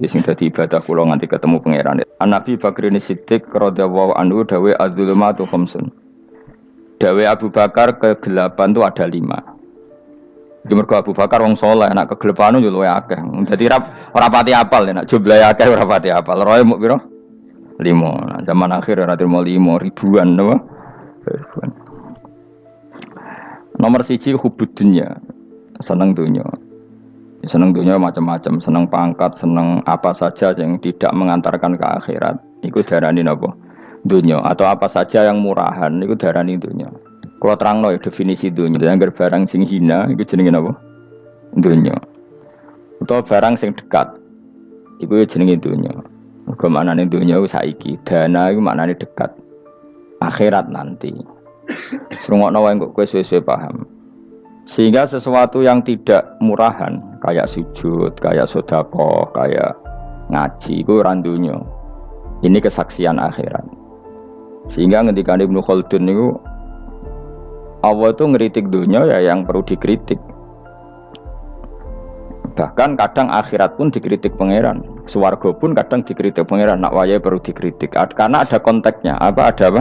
sing dadi ibadah kula nganti ketemu pangeran. Nabi Bakrin Siddiq radhiyallahu anhu dawe az-zulumatu khamsun. Dawe Abu Bakar kegelapan itu ada 5. Di mergo Abu Bakar wong saleh, nek kegelapan yo luwih akeh. Dadi ora pati apal nek jumlahe akeh ora pati apal. Roe muk pira? 5. Nah, zaman akhir ora terima 5 ribuan napa? Ribuan. Nomor 1 hubud dunya. Seneng dunya. Seneng dunia macam-macam, seneng pangkat, seneng apa saja yang tidak mengantarkan ke akhirat. Iku darani napa? Dunia. Atau apa saja yang murahan, iku darani dunia. Kalau terangno definisi dunia, yang barang sing hina, iku jenenge napa? Dunia. Atau barang sing dekat, iku jenenge dunia. Mergo maknane dunia saiki, dana iku maknane dekat. Akhirat nanti. Srungokno wae kok kowe suwe-suwe paham. Sehingga sesuatu yang tidak murahan, kayak sujud, kayak sedekah, kayak ngaji, itu randunya. Ini kesaksian akhirat. Sehingga ketika Ibnu Khaldun itu, Allah itu ngeritik dunia ya yang perlu dikritik. Bahkan kadang akhirat pun dikritik pangeran. Swarga pun kadang dikritik pangeran. Nak wayai perlu dikritik. Karena ada konteksnya. Ada apa?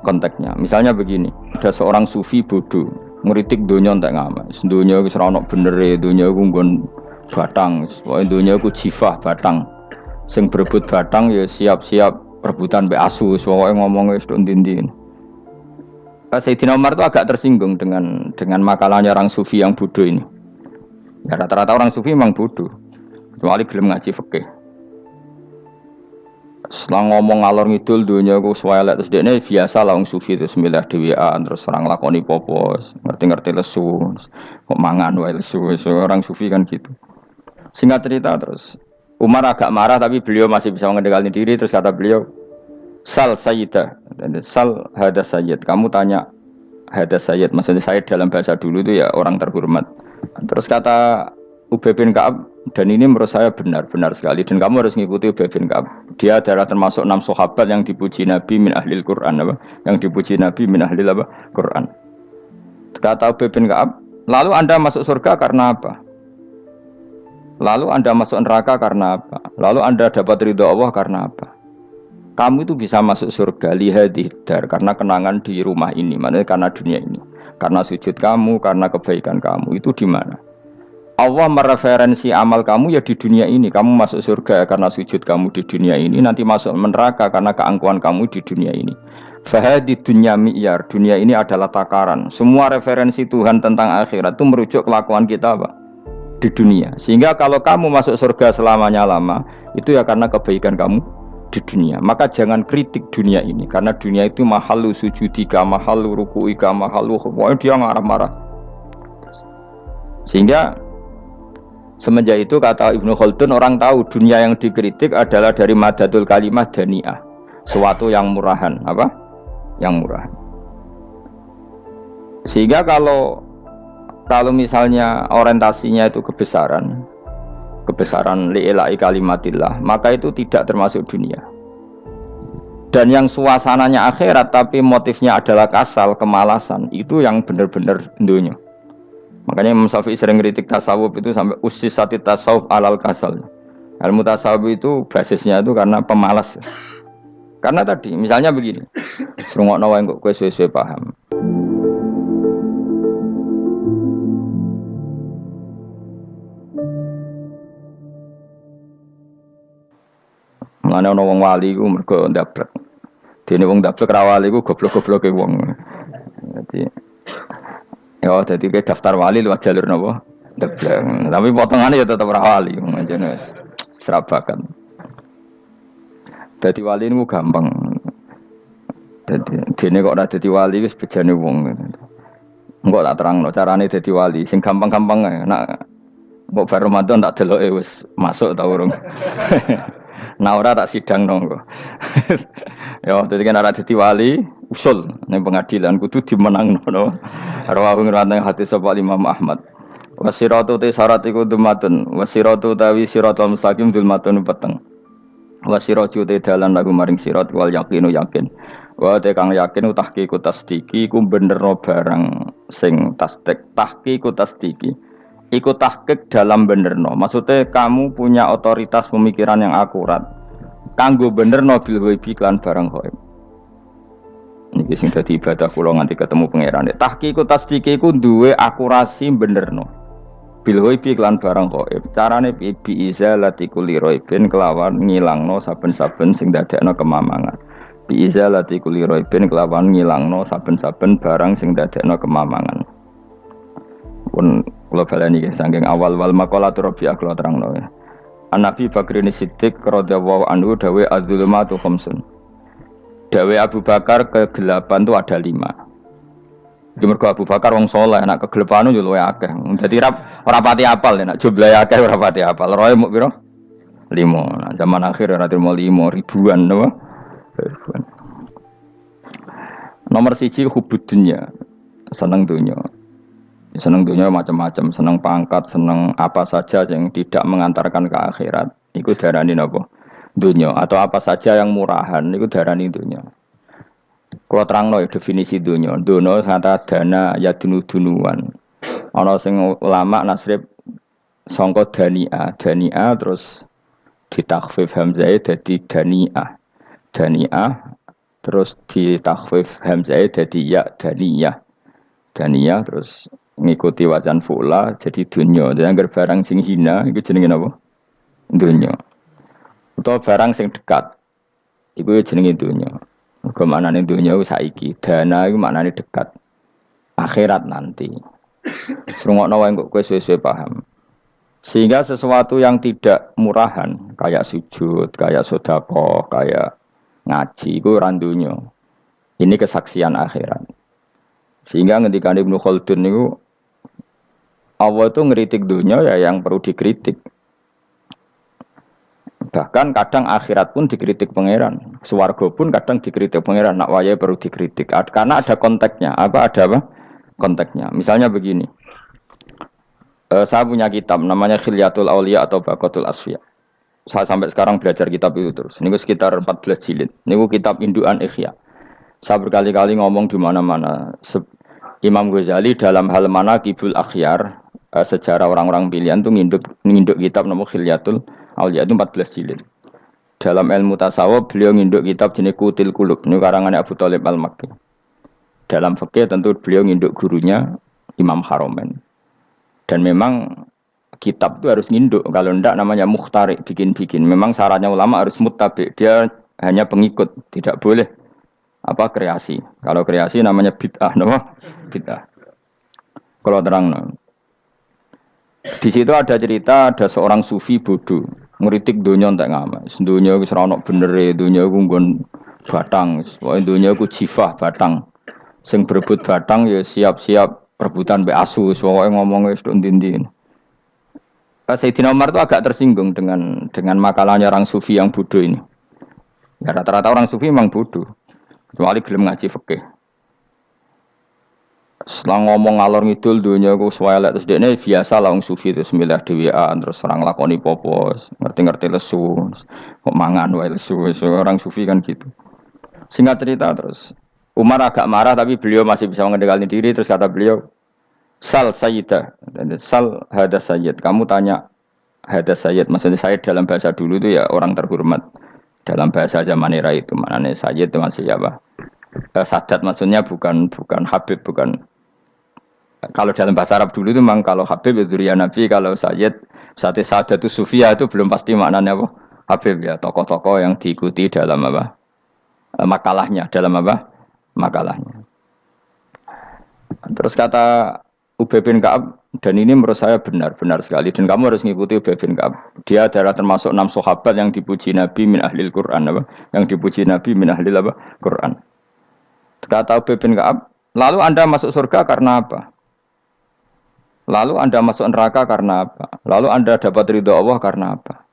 Konteksnya. Misalnya begini, ada seorang sufi bodoh. Ngeritik dunia entek ngamas. Dunia iku ora ono benere, dunia iku nggon batang. Pokoke dunia iku jifah batang. Sing berebut batang ya siap-siap rebutan mbek asu. Pokoke ngomong wis tok ndi-ndi. Sayyidina Umar itu agak tersinggung dengan makalahnya orang sufi yang bodoh ini. Ya rata-rata orang sufi memang bodoh. Kecuali gelem ngaji fikih. Setelah ngomong ngalor ngidul dunia ku swelek terus dekne biasa lah wong sufi itu semilah dhewean terus orang lakoni popo ngerti-ngerti lesu kok mangan wae lesu orang sufi kan gitu. Singkat cerita terus Umar agak marah tapi beliau masih bisa mengendalikan diri terus kata beliau sal sayyidah sal hada sayyid kamu tanya hada sayyid maksudnya sayyid dalam bahasa dulu itu ya orang terhormat. Terus kata Ubay bin Ka'ab dan ini menurut saya benar sekali dan kamu harus mengikuti Ubay bin Ka'ab. Dia adalah termasuk 6 sahabat yang dipuji Nabi min ahlil Quran apa? Yang dipuji Nabi min ahlil apa? Quran. Kata Ubay bin Ka'ab, lalu Anda masuk surga karena apa? Lalu Anda masuk neraka karena apa? Lalu Anda dapat ridha Allah karena apa? Kamu itu bisa masuk surga lihadidar karena kenangan di rumah ini, maksudnya karena dunia ini. Karena sujud kamu, karena kebaikan kamu itu di mana? Allah mereferensi amal kamu ya di dunia ini. Kamu masuk surga karena sujud kamu di dunia ini. Nanti masuk neraka karena keangkuhan kamu di dunia ini. Fahadi dunya mi'yar. Dunia ini adalah takaran. Semua referensi Tuhan tentang akhirat itu merujuk kelakuan kita apa? Di dunia. Sehingga kalau kamu masuk surga selamanya lama, itu ya karena kebaikan kamu di dunia. Maka jangan kritik dunia ini. Karena dunia itu mahalu sujudika, mahalu ruku'ika, mahalu pokoknya dia marah-marah. Sehingga semenjak itu kata Ibnu Khaldun orang tahu dunia yang dikritik adalah dari madatul kalimah dani'ah. Suatu yang murahan. Apa? Yang murahan. Sehingga kalau misalnya orientasinya itu kebesaran li'ila'i kalimatillah, maka itu tidak termasuk dunia. Dan yang suasananya akhirat tapi motifnya adalah kasal, kemalasan, itu yang benar-benar dunia. Makanya Imam Syafi'i sering kritik tasawuf itu sampai usisati tasawuf alal kasal. Ilmu tasawuf itu basisnya itu karena pemalas. Karena tadi misalnya begini. Srungokno wae kok kowe suwe-suwe paham. Mulane ana wong wali iku mergo ndablek. Dene wong ndablek ra wali iku goblok-gobloke wong. Jadi ke daftar wali lewat jalur napa? Ndablek. Tapi potongannya ya tetap ra wali, manjane wis serabakan. Dadi wali niku gampang. Dene kok ora dadi wali wis bejane wong. Engko tak terangno carane dadi wali sing gampang-gampang ae. Nak mbok bar Ramadan tak deloke wis masuk ta urung. Nah ora tak sidangno kok. Ya dadi kan ora dadi wali usul ning pengadilan kudu dimenangno no. Rawahu ngene hati sapa Imam Ahmad. Wasiratu te syarat iku dumatun, wasiratu tawi siratal mustaqim dulmatun peteng. Wasiratu te dalan lagu maring sirat wal yakinu yakin. Wa te kang yakin tahqiqu tasdiki ku benerno barang sing tasdik tahqiqu tasdiki. Ikut tahqiq dalam benerno. Maksudnya kamu punya otoritas pemikiran yang akurat. Kanggo benerno bil ghaibi lan barang ghaib. Niki sing dadi ibadah kula nganti ketemu pangeran. Tahqiq tasdiki iku duwe akurasi benerno. Bil ghaibi lan barang ghaib. Carane bi izalati kulli ghaibin kelawan ngilangno saben-saben sing dadekno kemamangan. Bi izalati kulli ghaibin kelawan ngilangno saben-saben barang sing dadekno kemamangan. Pun kula baleni saking awal wal maqalatu Rabi'ah kula terangno ya. An-Nabi Bakrin Siddiq radhiyallahu anhu dawe az-zulumatu khamsun. Dawe Abu Bakar kegelapan itu ada 5. Di mergo Abu Bakar wong saleh nek kegelapan yo luwih akeh. Dadi ora pati apal nek jumlahe akeh ora pati apal. Roe muk pira? 5. Nah, zaman akhir ora terima 5 ribuan napa? Ribuan. Nomor 1 hubud dunya. Seneng dunya. Seneng dunia macam-macam, seneng pangkat, seneng apa saja yang tidak mengantarkan ke akhirat. Iku darani napa? Dunia atau apa saja yang murahan iku darani dunia. Kalau terangno definisi dunia, dunia kata dana ya dunuan. Ana sing ulama nasrib sangka dania terus ditakhfif hamzah dadi daniah. Daniah terus ditakhfif hamzah dadi ya daniyah. Daniyah terus ngikuti wazan fu'la jadi dunya. Jadi anggar barang sing hina iku jenenge napa? Dunya. Utawa barang sing dekat iku jenenge dunya. Mergo maknane dunya saiki, dana iku maknane dekat. Akhirat nanti. Srungokno wae kok kowe suwe-suwe paham. Sehingga sesuatu yang tidak murahan kayak sujud, kayak sedekah, kayak ngaji iku ora dunya. Ini kesaksian akhirat. Sehingga ketika Ibnu Khaldun itu Allah itu ngeritik dunia ya yang perlu dikritik. Bahkan kadang akhirat pun dikritik pangeran. Swarga pun kadang dikritik pangeran. Nak waya perlu dikritik. Karena ada konteksnya. Ada apa? Konteksnya. Misalnya begini. Saya punya kitab namanya Khilyatul Auliya atau Baqatul Asfiya. Saya sampai sekarang belajar kitab itu terus. Ini sekitar 14 jilid. Ini kitab Induan Ikhya. Saya berkali-kali ngomong di mana-mana. Imam Ghazali dalam hal mana Kibul Akhyar, sejarah orang-orang pilihan itu nginduk kitab nama Khilyatul Auliya itu 14 jilid. Dalam ilmu tasawuf beliau nginduk kitab jenis Qutil Qulub, ini karangan Abu Thalib Al-Makki. Dalam fikih tentu beliau nginduk gurunya Imam Haromen. Dan memang kitab itu harus nginduk, kalau tidak namanya mukhtarik, bikin-bikin. Memang syaratnya ulama harus muttabi, dia hanya pengikut, tidak boleh kreasi. Kalau kreasi namanya bid'ah, bid'ah. Kalau terang, di situ ada cerita ada seorang sufi bodoh ngeritik dunia entek ngamal. Dunia wis ora ono benere, dunia ku nggon batang, pokoke dunia ku jifah batang. Sing berebut batang ya siap-siap rebutan mbek asu, pokoke ngomong wis tok ndi-ndi. Sayyidina Umar itu agak tersinggung dengan makalahnya orang sufi yang bodoh ini. Ya rata-rata orang sufi memang bodoh. Kecuali gelem ngaji fikih. Setelah ngomong ngalor ngidul dunia ku swelek terus dekne biasa lah wong sufi terus milih dhewean terus orang lakoni popo, ngerti-ngerti lesu. Kok mangan wae lesu. Orang sufi kan gitu. Singkat cerita terus Umar agak marah tapi beliau masih bisa mengendalikan diri terus kata beliau, "Sal sayyidah." Sal hada sayyid. Kamu tanya hada sayyid. Maksudnya sayyid dalam bahasa dulu itu ya orang terhormat. Dalam bahasa zaman era itu maknanya sayyid itu masih apa? Sadat maksudnya bukan Habib, bukan. Kalau dalam bahasa Arab dulu itu memang kalau Habib itu ya Nabi, kalau sayyid Sadatus Sufia itu belum pasti maknanya apa? Habib ya, tokoh-tokoh yang diikuti dalam apa? Makalahnya, dalam apa? Makalahnya. Terus kata Ubay bin Ka'ab, dan ini menurut saya benar sekali, dan kamu harus mengikuti Ubay bin Ka'ab. Dia adalah termasuk 6 sahabat yang dipuji Nabi min ahlil Quran, apa? Yang dipuji Nabi min ahlil apa? Quran. Kata Ubay bin Ka'ab, lalu Anda masuk surga karena apa? Lalu Anda masuk neraka karena apa? Lalu Anda dapat ridho Allah karena apa?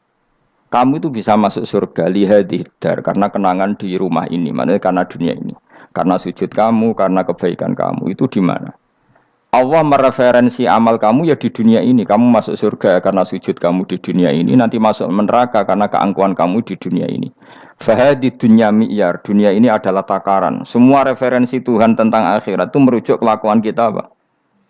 Kamu itu bisa masuk surga lihadidar karena kenangan di rumah ini, maksudnya karena dunia ini. Karena sujud kamu, karena kebaikan kamu, itu di mana? Allah mereferensi amal kamu ya di dunia ini. Kamu masuk surga karena sujud kamu di dunia ini. Nanti masuk neraka karena keangkuhan kamu di dunia ini. Fahadi dunya mi'yar. Dunia ini adalah takaran. Semua referensi Tuhan tentang akhirat itu merujuk kelakuan kita apa?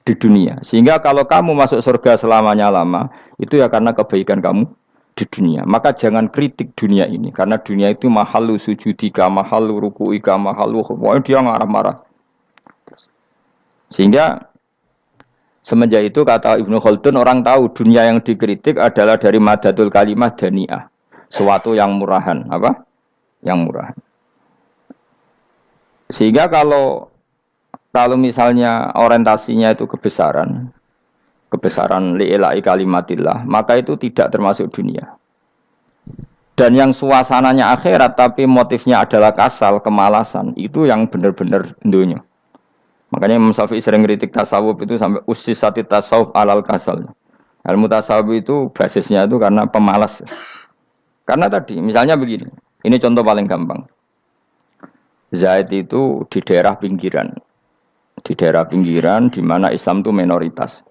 di dunia. Sehingga kalau kamu masuk surga selamanya lama, itu ya karena kebaikan kamu di dunia. Maka jangan kritik dunia ini, karena dunia itu mahalu sujudika, mahalu rukuika, mahalu pokoknya dia marah-marah. Sehingga semenjak itu kata Ibnu Khaldun, orang tahu dunia yang dikritik adalah dari madatul kalimah dani'ah, suatu yang murahan, apa? Yang murahan. Sehingga kalau misalnya orientasinya itu kebesaran li'ilai kalimatillah, maka itu tidak termasuk dunia. Dan yang suasananya akhirat tapi motifnya adalah kasal, kemalasan, itu yang benar-benar dunia. Makanya Imam Syafi'i sering kritik tasawuf itu sampai usisati tasawuf alal kasal. Ilmu tasawuf itu basisnya itu karena pemalas. Karena tadi misalnya begini, ini contoh paling gampang. Zaid itu di daerah pinggiran. Di daerah pinggiran di mana Islam itu minoritas.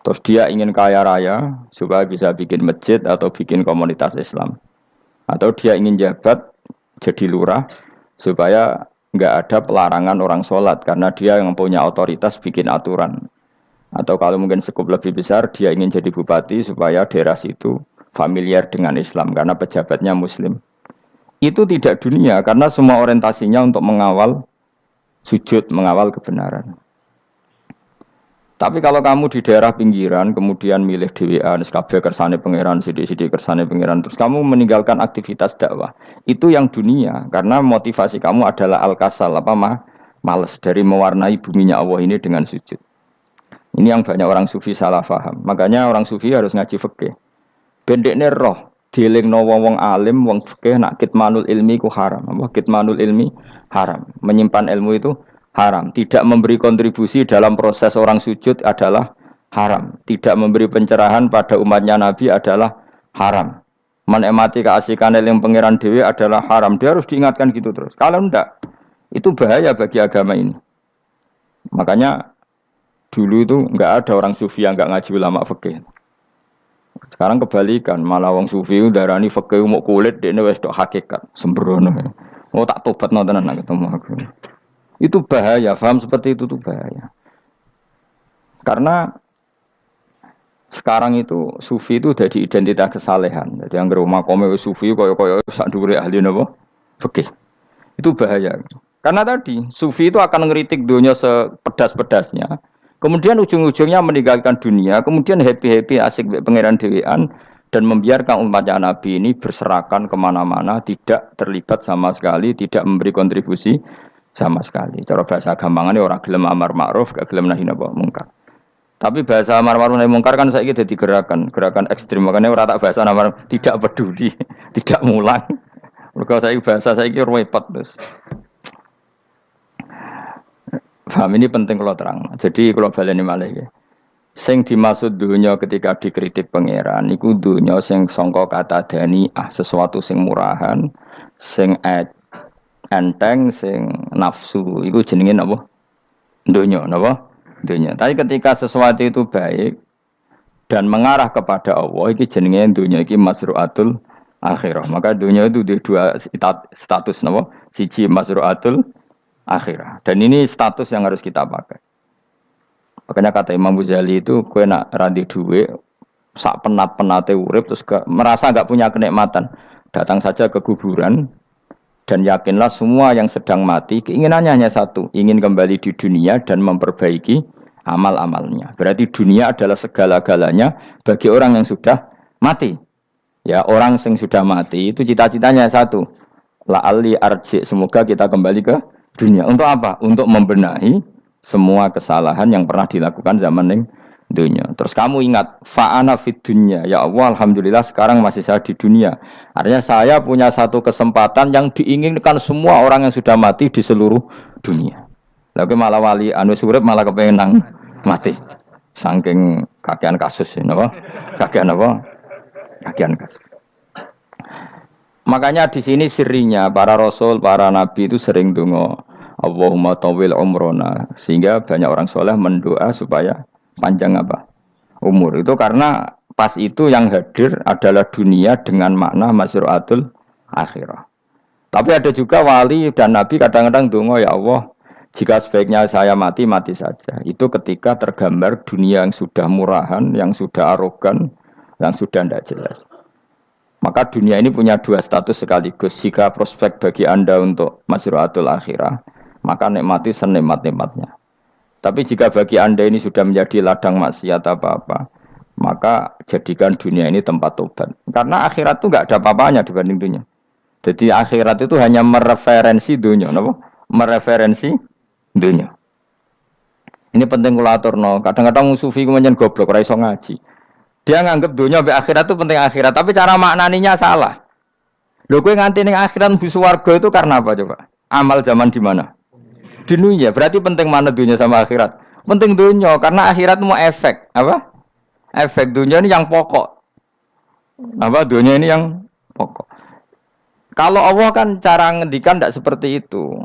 Terus dia ingin kaya raya supaya bisa bikin masjid atau bikin komunitas Islam. Atau dia ingin jabat jadi lurah supaya nggak ada pelarangan orang sholat karena dia yang punya otoritas bikin aturan. Atau kalau mungkin skup lebih besar dia ingin jadi bupati supaya daerah situ familiar dengan Islam karena pejabatnya Muslim. Itu tidak dunia karena semua orientasinya untuk mengawal sujud, mengawal kebenaran. Tapi kalau kamu di daerah pinggiran, kemudian milih dhewean, kabeh kersane pangeran, sithik-sithik kersane pangeran, terus kamu meninggalkan aktivitas dakwah. Itu yang dunia, karena motivasi kamu adalah al-kasal, males dari mewarnai buminya Allah ini dengan sujud. Ini yang banyak orang sufi salah paham. Makanya orang sufi harus ngaji fikih. Bendekne roh, dielingno wong alim, wong fikih nak kitmanul ilmi ku haram. Kitmanul ilmi haram. Menyimpan ilmu itu haram. Tidak memberi kontribusi dalam proses orang sujud adalah haram. Tidak memberi pencerahan pada umatnya Nabi adalah haram. Menikmati keasikan eling pangeran dewi adalah haram. Dia harus diingatkan gitu terus. Kalau enggak, itu bahaya bagi agama ini. Makanya dulu itu enggak ada orang sufi yang enggak ngaji ulama fikih. Sekarang kebalikan, malah wong sufi darani fikih mau kulit dekne wis tok hakikat, sembrono. Oh tak tobat nonton anak ketemu aku. Itu bahaya, paham seperti itu tuh bahaya. Karena sekarang itu sufi itu jadi identitas kesalehan. Jadi yang rumah kome sufi koyo sak dhuwure ahli napa? Fikih. Itu bahaya. Karena tadi sufi itu akan ngeritik dunia sepedas-pedasnya. Kemudian ujung-ujungnya meninggalkan dunia, kemudian happy-happy asik pangeran dhewean dan membiarkan umatnya Nabi ini berserakan kemana-mana, tidak terlibat sama sekali, tidak memberi kontribusi sama sekali. Cara bahasa gampangannya orang gelem amar ma'ruf, gak gelem nahi mungkar. Tapi bahasa amar ma'ruf nahi mungkar kan saiki dadi gerakan ekstrem. Makanya ora tak bahasa amar tidak peduli, tidak mulang. Mergo saiki bahasa saiki repot terus. Paham ini penting kalau terang. Jadi kalau baleni malih ya. Sing dimaksud dunya ketika dikritik pangeran iku dunya sing sangka kata dani'ah, sesuatu sing murahan, sing enteng, sing nafsu, itu jenenge napa? Dunya, napa? Dunya. Tapi ketika sesuatu itu baik dan mengarah kepada Allah, iki jenenge dunya iki masru'atul akhirah. Maka dunya itu di dua status napa? Siji masru'atul akhirah. Dan ini status yang harus kita pakai. Makanya kata Imam Ghazali itu, kowe nak randi duwe sak penat-penate urip terus merasa enggak punya kenikmatan, datang saja ke kuburan. Dan yakinlah semua yang sedang mati keinginannya hanya satu, ingin kembali di dunia dan memperbaiki amal-amalnya. Berarti dunia adalah segala-galanya bagi orang yang sudah mati. Ya, orang yang sudah mati itu cita-citanya satu, la'alli arji, semoga kita kembali ke dunia. Untuk apa? Untuk membenahi semua kesalahan yang pernah dilakukan zaman ning dunia. Terus kamu ingat, fa'ana fid dunya. Ya Allah, alhamdulillah sekarang masih saya di dunia. Artinya saya punya satu kesempatan yang diinginkan semua orang yang sudah mati di seluruh dunia. Lalu malah wali anu surip malah kepengen nang mati. Saking kakean kasus ini, apa? Kakean apa? Kakean kasus. Makanya di sini sirinya para rasul, para nabi itu sering donga Allahumma tawil umrona, sehingga banyak orang soleh mendoa supaya panjang apa? Umur. Itu karena pas itu yang hadir adalah dunia dengan makna masru'atul akhirah. Tapi ada juga wali dan nabi kadang-kadang donga, ya Allah, Jika sebaiknya saya mati, mati saja. Itu ketika tergambar dunia yang sudah murahan, yang sudah arogan, yang sudah tidak jelas. Maka dunia ini punya dua status sekaligus. Jika prospek bagi Anda untuk masruatul akhirah, maka nikmati senikmat-nikmatnya. Tapi jika bagi Anda ini sudah menjadi ladang maksiat apa-apa, maka jadikan dunia ini tempat tobat. Karena akhirat itu nggak ada apa-apanya dibanding dunia. Jadi akhirat itu hanya mereferensi dunia, apa? Mereferensi dunia. Ini penting kula aturno. Kadang-kadang sufi kemudian goblok ora iso ngaji. Dia nganggep dunia sampai akhirat itu penting akhirat, tapi cara maknaninya salah. Lho kowe nganti ning akhirat mlebu swarga itu karena apa coba? Amal zaman di mana? Di dunia. Berarti penting mana dunia sama akhirat? Penting dunia karena akhirat mau efek, apa? Efek dunia ini yang pokok. Apa dunia ini yang pokok. Kalau Allah kan cara ngendikan tidak seperti itu.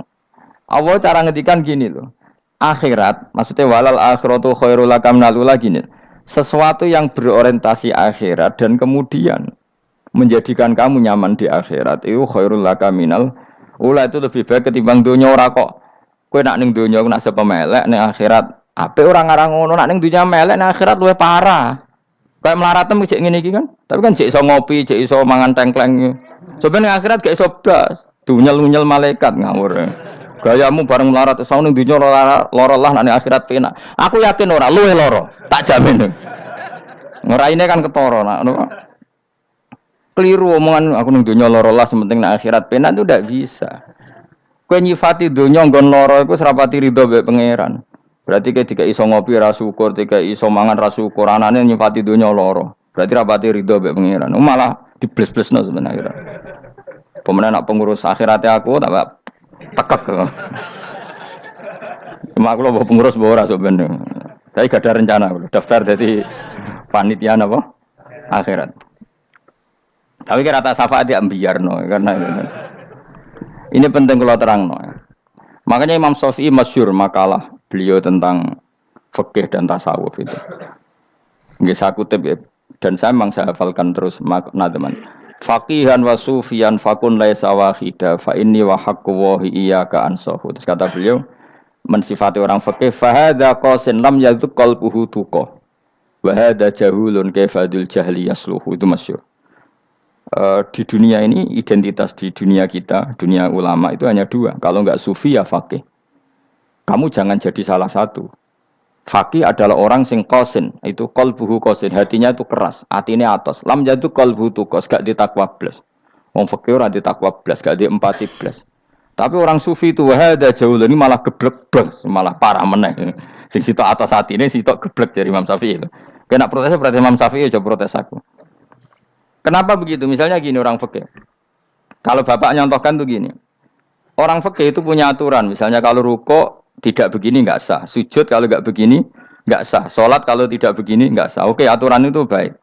Allah cara ngendikan gini loh. Akhirat, maksudnya walal akhiratu khairul laka minal ula gini. Sesuatu yang berorientasi akhirat dan kemudian menjadikan kamu nyaman di akhirat itu khairul laka minal ula, itu lebih baik ketimbang dunia ora kok. Kowe nak ning dunia nak sepemelek ning akhirat apik ora ngarang ngono, nak ning dunia melek ning akhirat luwih parah. Kayak melaratemu cek ngene iki kan. Tapi kan cek iso ngopi, cek iso mangan tengkleng. Sebenarnya akhirat gak iso blas, dunyel-dunyel malaikat ngawur. Gayamu bareng melarat saung ning dunya lara lah nek akhirat penak. Aku yakin ora luwe lara, tak jamin. Ngeraine kan ketara nak ngono. Keliru omongan aku ning dunya lara lah sementing nek akhirat penak itu ndak bisa. Kowe nyifati dunya nggon lara iku serapati ridho mbek pangeran. Berarti kowe dikai iso ngopi ra syukur, dikai iso mangan ra syukur, anane nyifati dunya lara. Berarti rapati ridho mbek pangeran. Malah dibles-blesno sebenarnya. Pemenang nak pengurus akhiratnya aku tak tekek. Cuma aku loh pengurus bawa ora sebenarnya. Tapi gak ada rencana daftar jadi panitia apa? Akhirat. Tapi kira rata syafaat ya biarno karena ini penting kalau terang no. Makanya Imam Syafi'i masyhur makalah beliau tentang fikih dan tasawuf itu. Nggih saya kutip ya. Dan saya memang saya hafalkan terus makna teman. Faqihan wa sufiyan fakun laisa wahida fa inni wa haqqu wa iyyaka ansahu. Terus kata beliau mensifati orang fikih fa hadza qasin lam yazuk qalbuhu tuqa wa hadza jahulun kaifadul jahli yasluhu. Itu masyhur. Di dunia ini identitas di dunia kita, dunia ulama itu hanya dua. Kalau enggak sufi ya faqih. Kamu jangan jadi salah satu. Faqih adalah orang sing qasin, itu qalbuhu qasin, hatinya itu keras, atine atos. Lam jadu qalbuhu tuqas, gak ditakwa blas. Wong faqih ora ditakwa blas, gak diempati blas. Tapi orang sufi itu wahada jauh ini malah geblek blas, malah parah meneh. Sing sitok atas atine sitok geblek dari Imam Syafi'i. Kena protes berarti Imam Syafi'i aja protes aku. Kenapa begitu? Misalnya gini orang fikih. Kalau bapak nyontohkan tuh gini. Orang fikih itu punya aturan. Misalnya kalau rukuk tidak begini nggak sah. Sujud kalau nggak begini nggak sah. Sholat kalau tidak begini nggak sah. Oke, aturan itu baik.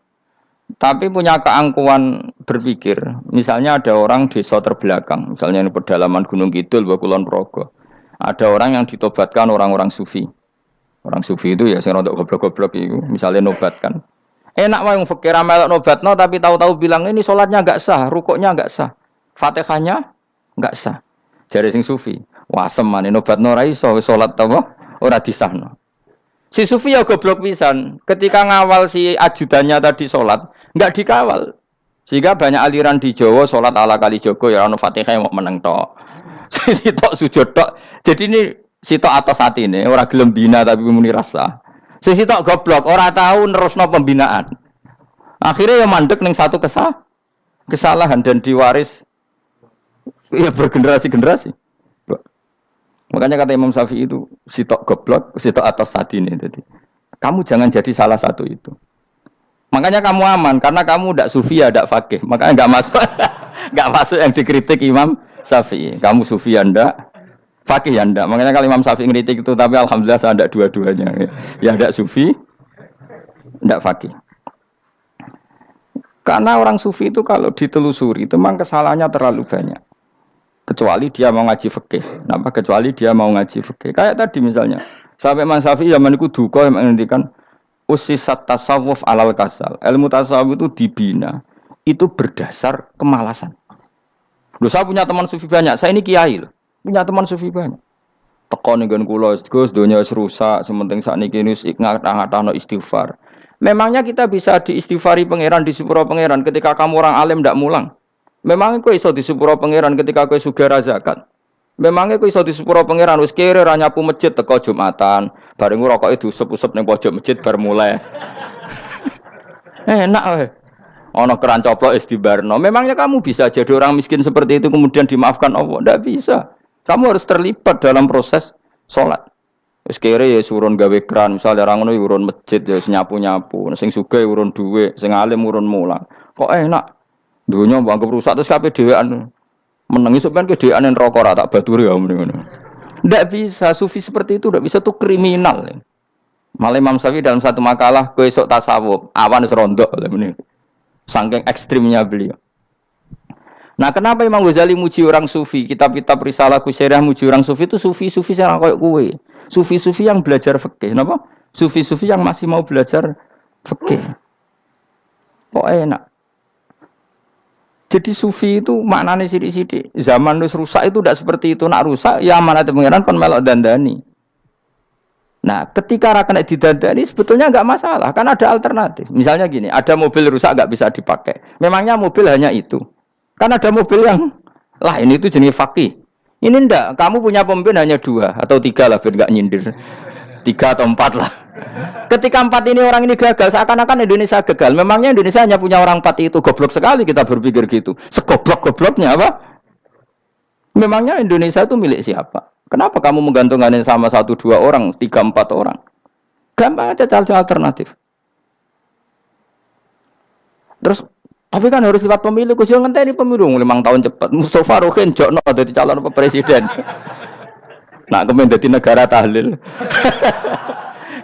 Tapi punya keangkuhan berpikir. Misalnya ada orang desa terbelakang. Misalnya di pedalaman Gunung Kidul, Kulon Progo. Ada orang yang ditobatkan orang-orang sufi. Orang sufi itu ya sing rodok goblok-goblok itu. Misalnya nobatkan. Enak wae wong fikir melok nobatno tapi tahu-tahu bilang ini sholatnya enggak sah, rukuknya enggak sah, Fatihahnya enggak sah. Jare sing sufi, wah semane nobatno ora iso salat apa ora disahno. Si sufi ya goblok pisan, ketika ngawal si ajudannya tadi salat, enggak dikawal. Sehingga banyak aliran di Jawa salat ala kali Joko ya ono Fatihah mau meneng tok. Sitok sujud tok. Jadi ini sitok atas atine ora gelem bina tapi muni rasa. Sisi tok goblok, ora tahu nerusno pembinaan. Akhirnya ya mandek ning satu kesalahan dan diwaris ya bergenerasi-generasi. Makanya kata Imam Syafi'i itu sitok goblok, sitok atas sadine tadi. Kamu jangan jadi salah satu itu. Makanya kamu aman karena kamu ndak sufi ya ndak fakih. Makanya enggak masuk enggak masuk yang dikritik Imam Syafi'i. Kamu sufi ya ndak fakih ya ndak. Makanya kalau Imam Syafi'i ngeritik itu, tapi alhamdulillah saya ndak dua-duanya. Ya ndak sufi, ndak fakih. Karena orang sufi itu kalau ditelusuri itu memang kesalahannya terlalu banyak. Kecuali dia mau ngaji fikih. Kenapa? Kecuali dia mau ngaji fikih. Kayak tadi misalnya, sampai Imam Syafi'i zaman itu duka yang menghentikan usisat tasawuf alal kasal. Ilmu tasawuf itu dibina. Itu berdasar kemalasan. Loh, saya punya teman sufi banyak. Saya ini kiai loh. Punya teman sufi banyak. teko ning nggon kula Gus donya wis rusak, sementing sakniki wis ngatah-ngatahno istighfar. Memangnya kita bisa diistighfari pangeran, disepuro pangeran ketika kamu orang alim ndak mulang? Memangnya kowe iso disepuro pangeran ketika kowe sugih ra zakat? Memangnya kowe iso disepuro pangeran wis kere ra nyapu masjid teko Jumatan, bareng rokoke diusep-usep ning pojok masjid bar mulai. Enak weh. Ana keran coplok istibarno. Memangnya kamu bisa jadi orang miskin seperti itu kemudian dimaafkan Allah? Ndak bisa. Kamu harus terlibat dalam proses sholat. Wis kere ya urun gawe keran, misalnya orang ngono urun masjid ya nyapu-nyapu, sing sugih urun dhuwit, sing alim urun mulang. Kok enak? Dunya anggap rusak terus kabeh dhewean. Meneng isuk kan kedhewean neraka ora tak baturi ya ngono. Ndak bisa, sufi seperti itu ndak bisa, tuh kriminal. Malah Imam Syafi'i dalam satu makalah kowe esuk tasawuf, awan wis rondok lha meneh. Saking ekstrimnya beliau. Nah, kenapa Imam Ghazali muji orang sufi? Kitab-kitab risalah kusyariah muji orang sufi itu sufi-sufi yang koyo kowe. Sufi-sufi yang belajar fikih, napa? Sufi-sufi yang masih mau belajar fikih. Kok enak? Jadi sufi itu maknanya sidik-sidik. Zaman wis rusak itu tidak seperti itu. Nak rusak ya amanat pengiran kon melok dandani. Nah, ketika ra kena didandani sebetulnya enggak masalah, kan ada alternatif. Misalnya gini, ada mobil rusak enggak bisa dipakai. Memangnya mobil hanya itu. Kan ada mobil yang lain itu jenis fakih. Ini ndak, kamu punya pemimpin hanya 2 atau 3 lah biar enggak nyindir. 3 atau 4 lah. Ketika 4 ini orang ini gagal, seakan-akan Indonesia gagal. Memangnya Indonesia hanya punya orang 4 itu, goblok sekali kita berpikir gitu. Segoblok-gobloknya apa? Memangnya Indonesia itu milik siapa? Kenapa kamu menggantungkan sama 1-2 orang, 3-4 orang? Gampang aja cari alternatif. Terus tapi kan harus lewat pemilu, khusus ngenteni pemilu 5 tahun cepat. Mustafa Rohin jokno dadi calon presiden. Nak kemen dadi negara tahlil.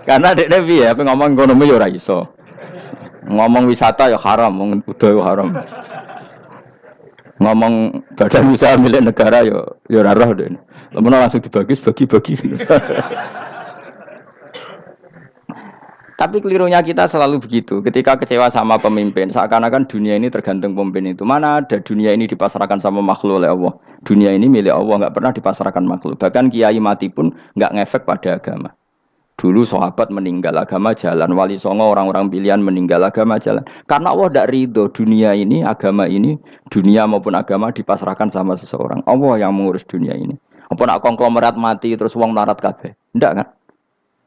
Karena dekne piye apa ngomong ekonomi ya ora iso. Ngomong wisata ya haram, ngomong budaya ya haram. Ngomong badan usaha milik negara ya ora roh dekne. Lamun langsung dibagi-bagi. Tapi kelirunya kita selalu begitu. Ketika kecewa sama pemimpin, seakan-akan dunia ini tergantung pemimpin itu. Mana ada dunia ini dipasrahkan sama makhluk oleh Allah. Dunia ini milik Allah, enggak pernah dipasrahkan makhluk. Bahkan kiai mati pun enggak ngefek pada agama. Dulu sahabat meninggal agama jalan, wali songo orang-orang pilihan meninggal agama jalan. Karena Allah tidak ridho dunia ini, agama ini, dunia maupun agama dipasrahkan sama seseorang. Allah yang mengurus dunia ini. Apa nak konglomerat mati terus wong melarat kabeh? Enggak kan?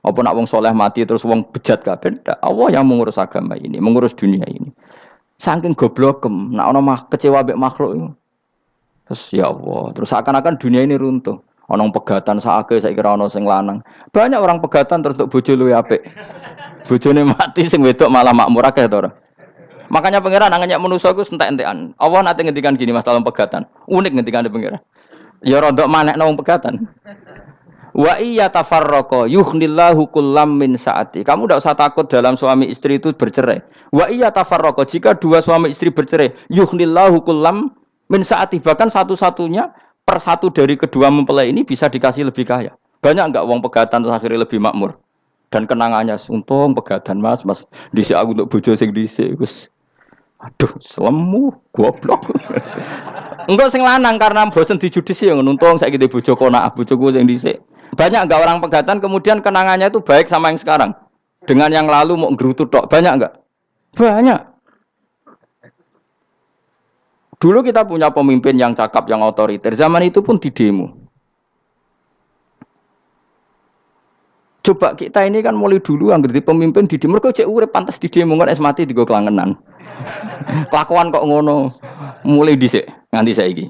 Apa nak wong soleh mati terus wong bejat kabeh? Enggak. Allah yang mengurus agama ini, mengurus dunia ini. Saking goblokem, nak ono kecewa mek makhluk itu. Terus ya Allah, terus seakan-akan dunia ini runtuh. Ono pegatan saake saiki ora ono sing lanang. Banyak orang pegatan terus untuk bojo luwih apik. Bojone mati sing wedok malah makmur akeh to ora. Makanya pangeran nganyak manusa iku entek-entekan. Allah nate ngendikan gini Mas dalam pegatan. Unik ngendikan pangeran. Ya rodok manekno wong pegatan. Wa iya tafarraqa yughnillahu kullam min saati. Kamu tidak usah takut dalam suami istri itu bercerai. Wa iya tafarraqa, jika 2 suami istri bercerai, yughnillahu kullam min saati, bahkan satu-satunya per 1 dari kedua mempelai ini bisa dikasih lebih kaya. Banyak enggak wong pegatan terus akhirnya lebih makmur. Dan kenangannya untung pegatan Mas dhisik aku untuk bojo sing dhisik wis. Aduh, selemu goblok. Engko sing lanang karena bosen dijudisi ya nuntung saiki di bojo konak bojoku sing dhisik. Banyak enggak orang pegatan kemudian kenangannya itu baik sama yang sekarang. Dengan yang lalu mau ngerutu tok, banyak enggak? Banyak. Dulu kita punya pemimpin yang cakap, yang otoriter. Zaman itu pun di demo. Coba kita ini kan mulai dulu yang ngerti pemimpin di demo. Mereka cek urip pantas di demo kan es mati digo kelangenan. Kelakuan kok ngono. Mulai dhisik nganti saiki.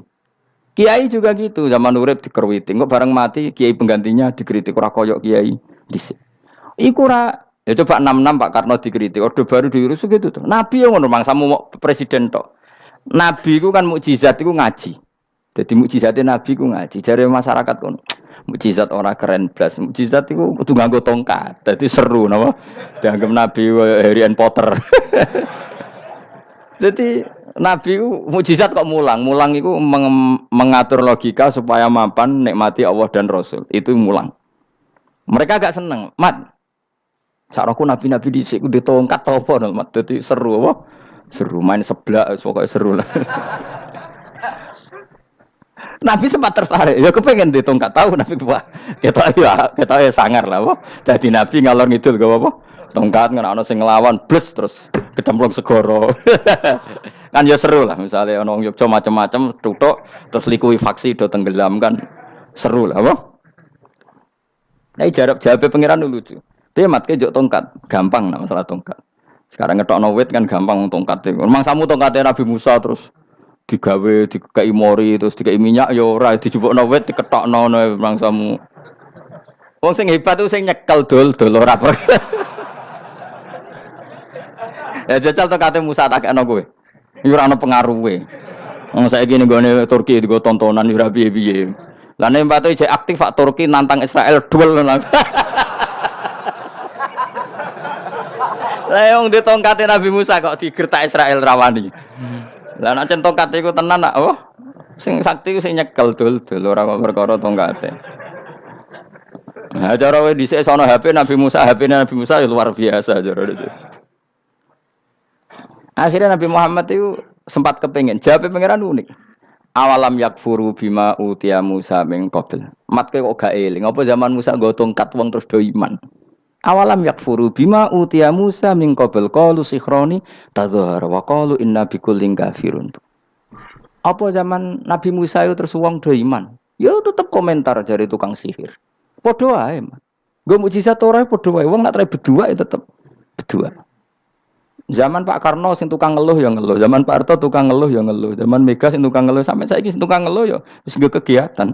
Kiai juga gitu, zaman urip dikerwiti. Kok bareng mati kiai penggantinya dikritik ora koyok kiai dhisik. Iku ora ya coba 66 Pak Karno dikritik, orde baru diurus gitu tuh. Nabi yang ngono mangsamu mau presiden tok. Nabi ku kan mukjizat iku ngaji. Jadi mukjizatnya Nabi ku ngaji. Jare masyarakat kon mukjizat orang keren blas. Mukjizat iku kudu nganggo tongkat. Dadi seru napa? Dianggap Nabi Harry Potter. Jadi Nabi ku mukjizat kok mulang. Mulang iku mengatur logika supaya mapan nikmati Allah dan Rasul. Itu mulang. Mereka agak seneng. Mat. Caraku nabi-nabi dhisik ku ditongkat to apa Mat. Dadi seru apa? Seru main seblak pokoknya seru lah. Nabi sempat tertarik, ya kepengen di tongkat tahu Nabi wah kita ya sangar lah, wah. Jadi Nabi ngalor ngidul gak apa, tongkat nggak ono sing ngelawan, blus terus kecemplung segoro, kan ya seru lah misalnya ono Yogyo macam-macam, tutuk terus likui faksi do tenggelam kan seru lah, wah. Nah jawabnya pangeran lucu, dia matke jok tongkat, gampang nah masalah tongkat. Sekarang ngetok wit kan gampang tongkat itu, memang samu tongkatnya Nabi Musa terus digawe dikai mori terus dikai minyak ya ora dijupukno wit diketokno mangsamu. Wong sing hebat itu sing nyekel dol ora. Ya jajal to kate Musa takekno kowe. Iki ora ana pengaruhe. Wong saiki ning gone Turki digo tontonan ora piye-piye. Lah nek mbate jek aktif Pak Turki nantang Israel duel. Lah wong ditongkate Nabi Musa kok digertak Israel rawani. Lah nek tongkat iku tenan nak oh sing sakti sing nyekel dul ora kok perkara tongkate. Nah cara wae dhisik sono HP Nabi Musa, HP-ne Nabi Musa ya luar biasa cara dhisik. Akhirnya Nabi Muhammad itu sempat kepengin jawab pangeran unik. Awalam yakfuru bima utiya Musa min qabl. Matke kok gak eling apa zaman Musa nggo tongkat wong terus do iman. Awalam yakfuru bima utiya Musa min qabl qalu sikhroni tazahara wa qalu inna bikullin kafirun. Apa zaman Nabi Musa itu terus wong do iman? Ya tetep komentar dari tukang sihir. Padha wae, Mas. Nggo mukjizat ora padha wae wong nak berdua ya tetep berdua. Zaman Pak Karno sing tukang ngeluh ya ngeluh, zaman Pak Harto tukang ngeluh ya ngeluh, zaman Mega sing tukang ngeluh sampai saiki sing tukang ngeluh ya wis nggo kegiatan.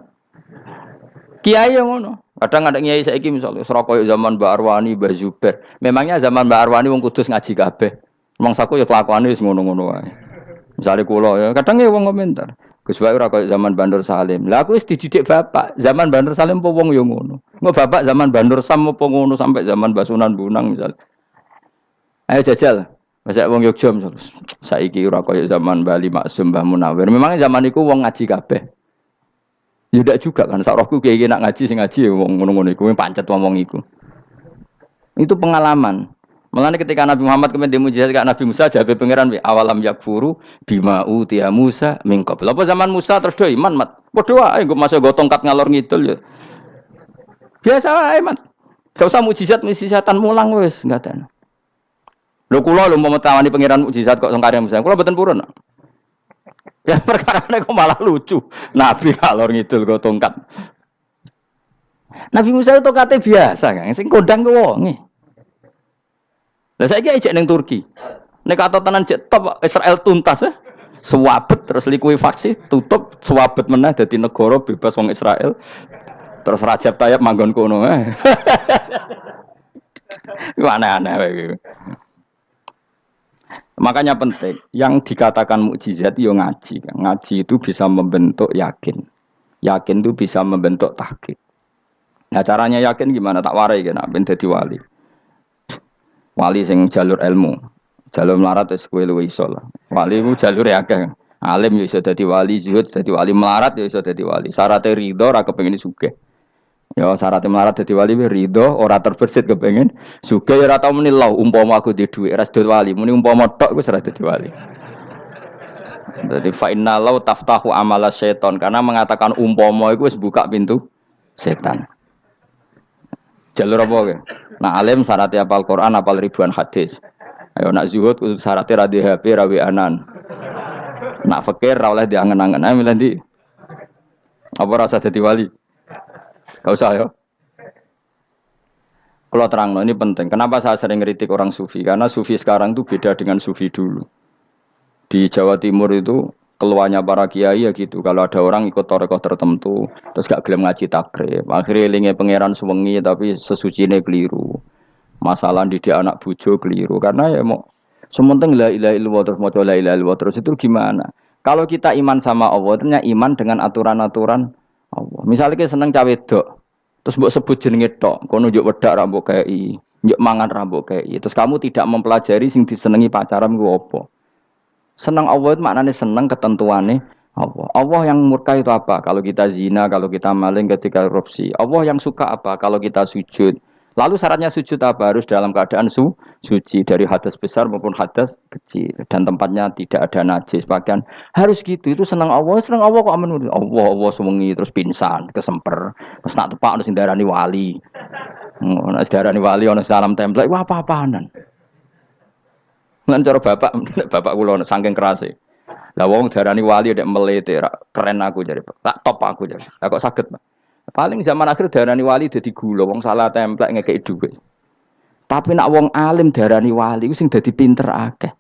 Kiai yang ngono. Kadang ada kiai saiki misalnya Surabaya zaman Mbak Arwani, Mbak Zubair. Memangnya zaman Mbak Arwani wong kudus ngaji kabeh. Mangsaku ya kelakuane wis ngono-ngono wae. Misale kula ya kadang ya wong komentar. Gus Bae ora koyo zaman Bandur Salim. Lah aku wis dididik bapak, zaman Bandur Salim po wong ya ngono. Engko bapak zaman Bandur Sam po ngono sampai zaman Basunan Bunang misal. Ayo jajal. Masa wong Yogya misal. Saiki ora koyo zaman Bali Maksum Mbah Munawir. Memangnya zaman iku wong ngaji kabeh. Ya ndak juga kan sak rohku kiai nak ngaji sing ngaji wong ngono-ngono iku pancet wong iku. Itu pengalaman. Mulane ketika Nabi Muhammad kemudian dimujizat ke Nabi Musa jabe pangeran wi awalam yakfuru bima utiya Musa min qabl. Apa zaman Musa terus do iman mat. Padha wae nggo masuk go tongkat ngalor ngidul ya. Biasa wae mat. Gak usah mujizatan mulang wis ngaten. Lho kula lho mau tawani pangeran mujizat kok sangkare Musa. Kula mboten purun. Ya perkara kok malah lucu. Nabi kalor ngidul go tongkat. Nabi Musa itu tongkate biasa kan, sing kondang ke wonge. Lah saiki ejek ning Turki. Nek kata tenan jek top Israel tuntas ya. Suwabet terus likuifaksi tutup suwabet meneh dadi negara bebas wong Israel. Terus Rajab Tayyip manggon kono. Aneh-aneh wae. Makanya penting yang dikatakan mukjizat yo ngaji. Ngaji itu bisa membentuk yakin. Yakin itu bisa membentuk tahqiq. Nah caranya yakin gimana? Tak warai kan ben dadi wali. Wali sing jalur ilmu. Jalur melarat wis kowe luwih iso lah. Wali ku jalure akeh. Alim yo iso dadi wali, zuhud dadi wali, melarat yo iso dadi wali. Syaratnya ridho ora kepengin sugih. Ya syaratnya melarat dadi wali ridho ora terbersit kepengin sugih ora tau muni lho umpama aku di dhuwit ora dadi wali, muni umpama tok wis ora dadi wali. Dadi fa inna law taftahu amala syaiton karena mengatakan umpama iku wis buka pintu setan. Jalur apa ke? Nak alim syaratnya hafal Quran, hafal ribuan hadis. Ayo nak zuhud syaratnya ra di HP, ra anan. Nak fakir ra oleh diangen-angen. Ayo milih ndi? Apa rasa dadi wali? Gak usah ya. Kalau terang, ini penting. Kenapa saya sering kritik orang sufi? Karena sufi sekarang itu beda dengan sufi dulu. Di Jawa Timur itu keluarnya para kiai ya gitu. Kalau ada orang ikut torekoh tertentu, terus gak gelem ngaji takrib. Akhirnya linge pangeran sewengi tapi sesucine keliru. Masalah didik anak bojo keliru. Karena ya mau sementing la ilaha illallah terus maca la ilaha illallah terus itu gimana? Kalau kita iman sama Allah, ternyata iman dengan aturan-aturan Allah. Misalnya kita seneng cawe dok, terus mbok sebut jenenge tok, kono njuk wedak ra mbok kei, njuk mangan ra mbok kei. Terus kamu tidak mempelajari sing disenengi pacaran ku apa? Seneng Allah itu maknanya seneng ketentuannya Allah. Allah yang murka itu apa? Kalau kita zina, kalau kita maling, ketika korupsi. Allah yang suka apa? Kalau kita sujud. Lalu syaratnya sujud apa? Harus dalam keadaan suci dari hadas besar maupun hadas kecil dan tempatnya tidak ada najis. Pakaian harus gitu. Itu senang Allah kok aman. Allah sewengi terus pingsan, kesemper, terus nak tepak terus darani wali. Nak darani wali ana salam template wah apa-apaanan. Lan cara bapak kula saking kerase. Lah wong darani wali nek melete keren aku jare. Tak top aku jare. Lah kok saged, Pak? Paling zaman akhir darani wali dadi gula, wong salah templek ngekeki dhuwit. Tapi nak wong alim darani wali ku sing dadi pinter akeh.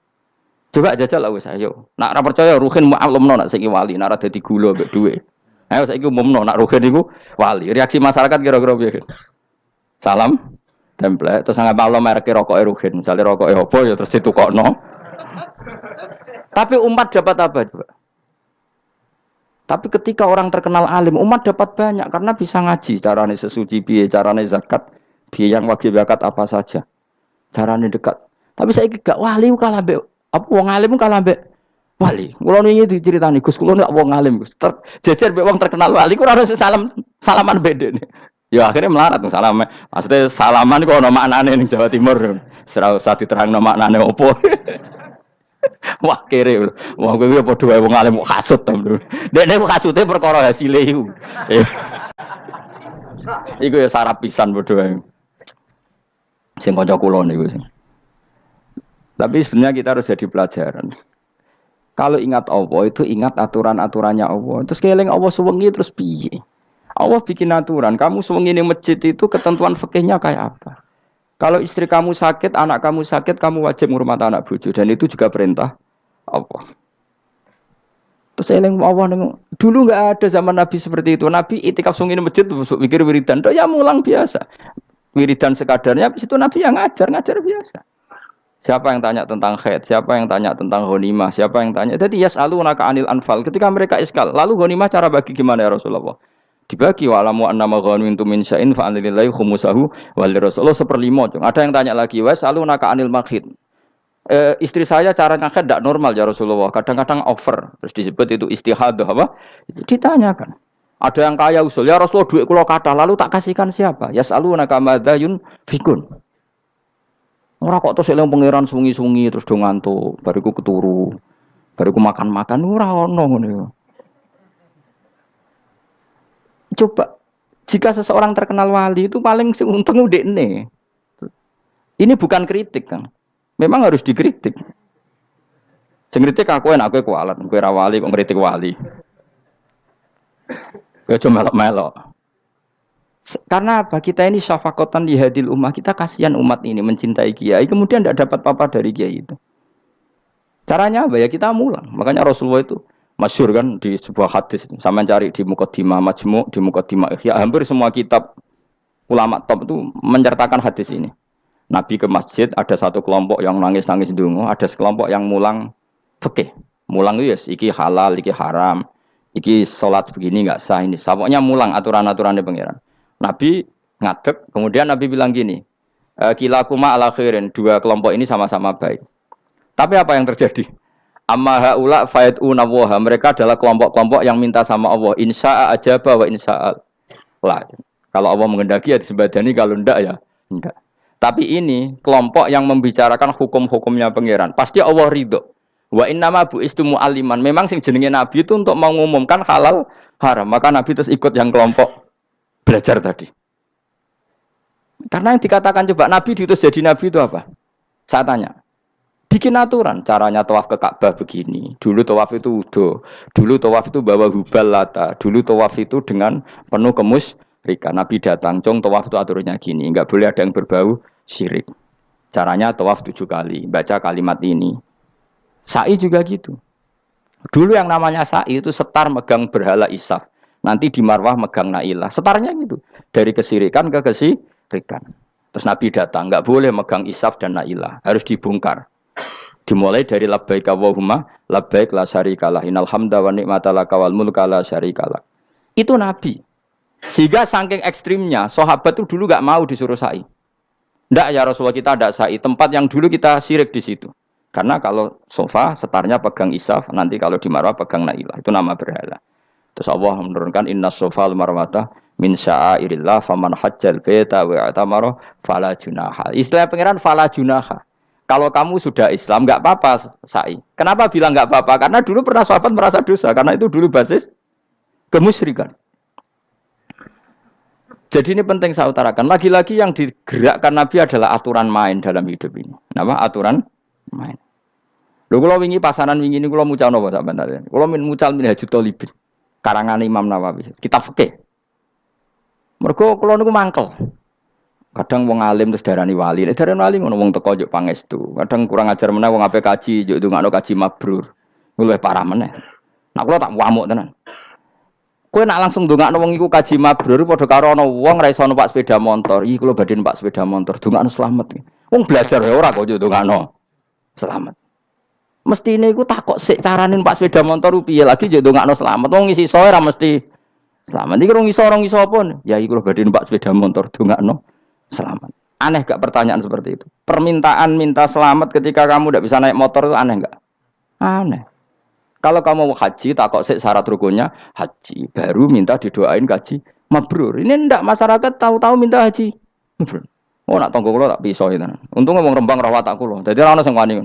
Coba jajal lah wis ayo. Nak ora percaya Ruhin maklumno nak saiki wali, nak ora dadi gula mbek dhuwit. Ayo saiki umumno nak Ruhin iku wali. Reaksi masyarakat kira-kira piye? Salam templek terus nggak maklum merek rokoke Ruhin. Misale rokoke opo ya terus ditukokno. Tapi umat dapat apa coba? Tapi ketika orang terkenal alim, umat dapat banyak karena bisa ngaji. Carane sesuci piye, carane zakat, piye yang wajib zakat apa saja. Carane dekat. Tapi saya gak wali kalah mbek apa wong alim kalah mbek wali. Kula niki diceritani Gus, kula nek wong alim Gus. Jejer mbek wong terkenal wali ku ora salaman bedene. Ya akhirnya melarat salam. Maksudnya salaman kok ana maknane ning Jawa Timur. Ora usah diterangno maknane opo. Wah kere, wah gue padha wae wong alim kok kasut to. Dekne kok kasute perkara hasile iku. Iku ya sarap pisan padha wae. Sing kanca kula niku sing. Tapi sebenarnya kita harus jadi pelajaran. Kalau ingat Allah itu ingat aturan-aturannya Allah. Terus keling Allah suwengi terus piye? Allah bikin aturan. Kamu suwengi ning masjid itu ketentuan fikihnya kayak apa? Kalau istri kamu sakit, anak kamu sakit, kamu wajib ngurmat anak bojo dan itu juga perintah Allah. Terus eling Allah dulu nggak ada zaman Nabi seperti itu. Nabi itikaf sungi di masjid mikir wiridan, ya mulang biasa. Wiridan sekadarnya, habis itu Nabi yang ngajar biasa. Siapa yang tanya tentang haid, siapa yang tanya tentang ghanimah, siapa yang tanya. Jadi yas'alunaka 'anil anfal. Ketika mereka iskal, lalu ghanimah cara bagi gimana ya Rasulullah? Dibagi wa'lamu annama ghanimtum min syai'in fa anlillahi khumusahu wal rasulullah 1/5. Ada yang tanya lagi, was'alunaka 'anil makhid. Istri saya cara ngakad tidak normal ya Rasulullah. Kadang-kadang over. Terus disebut itu istihadah apa? Ditanyakan. Ada yang kaya usul, ya Rasulullah duit kula kathah lalu tak kasihkan siapa? Yas'alunaka madzayun fikun. Ora kok terus eling pangeran sungi-sungi terus do ngantuk, bariku keturu. Bariku makan-makan ora ono ngono. Coba, jika seseorang terkenal wali itu paling untung udekne. Ini bukan kritik kan. Memang harus dikritik. Sing kritik aku enak kowe kualat, kowe ra wali kok ngritik wali. Kowe cuma melok-melok. Karena apa? Kita ini syafaqatan li hadil ummah, kita kasihan umat ini mencintai kiai, kemudian tidak dapat apa-apa dari kiai itu. Caranya apa? Ya kita mulang. Makanya Rasulullah itu masyhur kan di sebuah hadis, sama cari di Muqaddimah Majmu', di Muqaddimah Ihya, hampir semua kitab ulama top itu menceritakan hadis ini. Nabi ke masjid, ada satu kelompok yang nangis-nangis ndonga, ada sekelompok yang mulang fikih. Mulang itu yes, iki halal, iki haram, iki salat begini enggak sah ini. Pokoknya mulang aturan-aturannya pangeran. Nabi ngadeg, kemudian Nabi bilang gini, kilakuma ala khairin, dua kelompok ini sama-sama baik. Tapi apa yang terjadi? Amma haula fayatuna waha, mereka adalah kelompok-kelompok yang minta sama Allah, insya'a ajaba wa insya'al. Lah, kalau Allah mengendaki ya disebadani, kalau enggak ya enggak. Tapi ini kelompok yang membicarakan hukum-hukumnya pangeran, pasti Allah ridho. Wa innama bu'istu mu'alliman, memang sing jenenge Nabi itu untuk mengumumkan halal haram, maka Nabi terus ikut yang kelompok belajar tadi. Karena yang dikatakan coba Nabi diutus jadi Nabi itu apa? Saya tanya. Bikin aturan, caranya tawaf ke Ka'bah begini. Dulu tawaf itu wudu, dulu tawaf itu bawa hubal lata, dulu tawaf itu dengan penuh kemusyrikan. Nabi datang, cong tawaf itu aturannya gini, enggak boleh ada yang berbau syirik. Caranya tawaf 7 kali, baca kalimat ini. Sa'i juga gitu. Dulu yang namanya sa'i itu setar megang berhala Isaf. Nanti di Marwah megang Nailah. Setarnya gitu. Dari kesirikan ke kesirikan. Terus Nabi datang, enggak boleh megang Isaf dan Nailah, harus dibongkar. Dimulai dari labbaik Allahumma labbaik la syarikalah innal hamda wa ni'mata laka wal mulka la syarikalah. Itu Nabi. Sehingga saking ekstrimnya sahabat itu dulu enggak mau disuruh sa'i. Enggak ya Rasulullah, kita ada sa'i, tempat yang dulu kita syirik di situ. Karena kalau sofa setarnya pegang Isaf, nanti kalau di Marwah pegang Nailah. Itu nama berhala. Terus Allah menurunkan innas sofa wal marwata min sya'airillah faman hajjal baita wa i'tamara fala junaha. Istilah pangeran fala junaha. Kalau kamu sudah Islam enggak apa-apa sa'i. Kenapa bilang enggak apa-apa? Karena dulu pernah sahabat merasa dosa karena itu dulu basis kemusyrikan. Jadi ini penting saya utarakan. Lagi-lagi yang digerakkan Nabi adalah aturan main dalam hidup ini. Nama aturan main. Lho kula wingi pasanan wingi niku kula mucal napa sampean? Kula mucal Minhajul Thalibin. Karangan Imam Nawawi. Kitab fikih. Mergo kula niku mangkel. Kadang wong alim terus darani wali. Nek darani wali ngono wong teko njuk pangestu. Kadang kurang ajar meneh wong ape kaji njuk ndongakno kaji mabrur. Luwih parah meneh. Nah kula tak wamuk tenan. Kowe nak langsung ndongakno wong iku kaji mabrur padha karo ana wong ra iso numpak sepeda motor. Iki kula badhe numpak sepeda motor, ndongakno slamet. Wong belajar ya ora kok njuk ndongakno slamet. Mestine iku takok sik carane numpak sepeda motor piye lagi njuk ndongakno slamet. Wong isi iso ora mesti selamat. Iki rong iso apa? Ya iku lho badhe numpak sepeda motor dongakno selamat. Aneh gak pertanyaan seperti itu? Permintaan minta selamat ketika kamu tidak bisa naik motor itu aneh gak? Aneh. Kalau kamu mau haji takok sik syarat rukunnya haji, baru minta didoain haji mabrur. Ini ndak masyarakat tahu-tahu minta haji mabrur. Oh nak tonggo kula tak piso itu. Untung ngomong Rembang rawat tak kula. Dadi ora ono sing wani.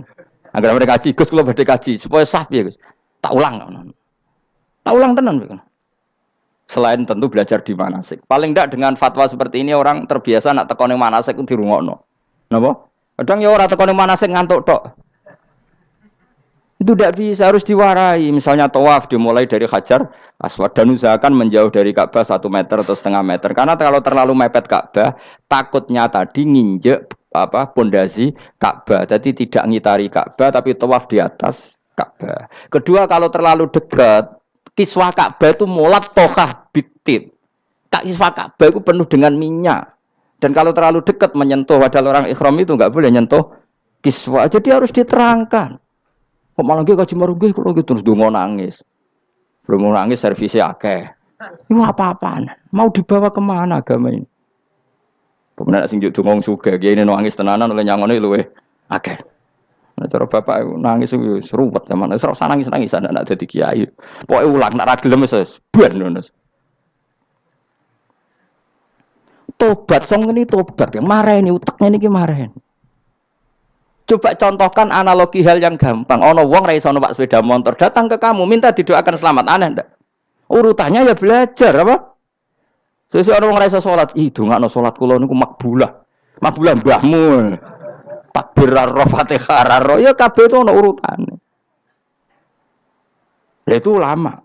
Agar mereka haji Gus kula badhe haji supaya sah piye Gus. Tak ulang. Tak ulang tenan Gus. Selain tentu belajar di manasik. Paling tidak dengan fatwa seperti ini orang terbiasa nak tekon ning manasik ku dirungokno. Napa? Kadang ya ora tekon ning manasik ngantuk tok. Itu tidak bisa, harus diwarai. Misalnya tawaf dimulai dari Hajar Aswad dan usahakan menjauh dari Ka'bah 1 meter atau setengah meter. Karena kalau terlalu mepet Ka'bah, takutnya tadi nginjek pondasi Ka'bah. Jadi tidak ngitari Ka'bah tapi tawaf di atas Ka'bah. Kedua, kalau terlalu dekat kiswah Ka'bah itu mulat tohah bitit. Kiswah Ka'bah itu penuh dengan minyak. Dan kalau terlalu dekat menyentuh, padahal orang ikhram itu enggak boleh nyentuh kiswah. Jadi harus diterangkan. Kok malah nggih kaji marung nggih kula terus donga nangis. Belum nangis servisnya akeh. Itu apa-apaan? Mau dibawa kemana agama ini? Pemenang sing juk donga sugih iki nangis tenanan oleh nyangone luwe akeh. Nah, cara bapak nangis itu seruwet zaman. Ora usah nangis-nangis anak dadi kiai. Pokoke ulang nek ra gelem wis ben ngono. Tobat song ngene tobat. Mareni utekne niki mareni. Coba contohkan analogi hal yang gampang. Ono wong ra iso numpak sepeda motor datang ke kamu minta didoakan selamat, aneh ndak? Urutannya ya belajar apa? Sesuk ono wong ra iso salat, ih dongakno salat kula niku makbulah. Makbulah mbahmu. Takbir ar Fatihah ar ya kabeh itu ono urutane. Ya itu lama.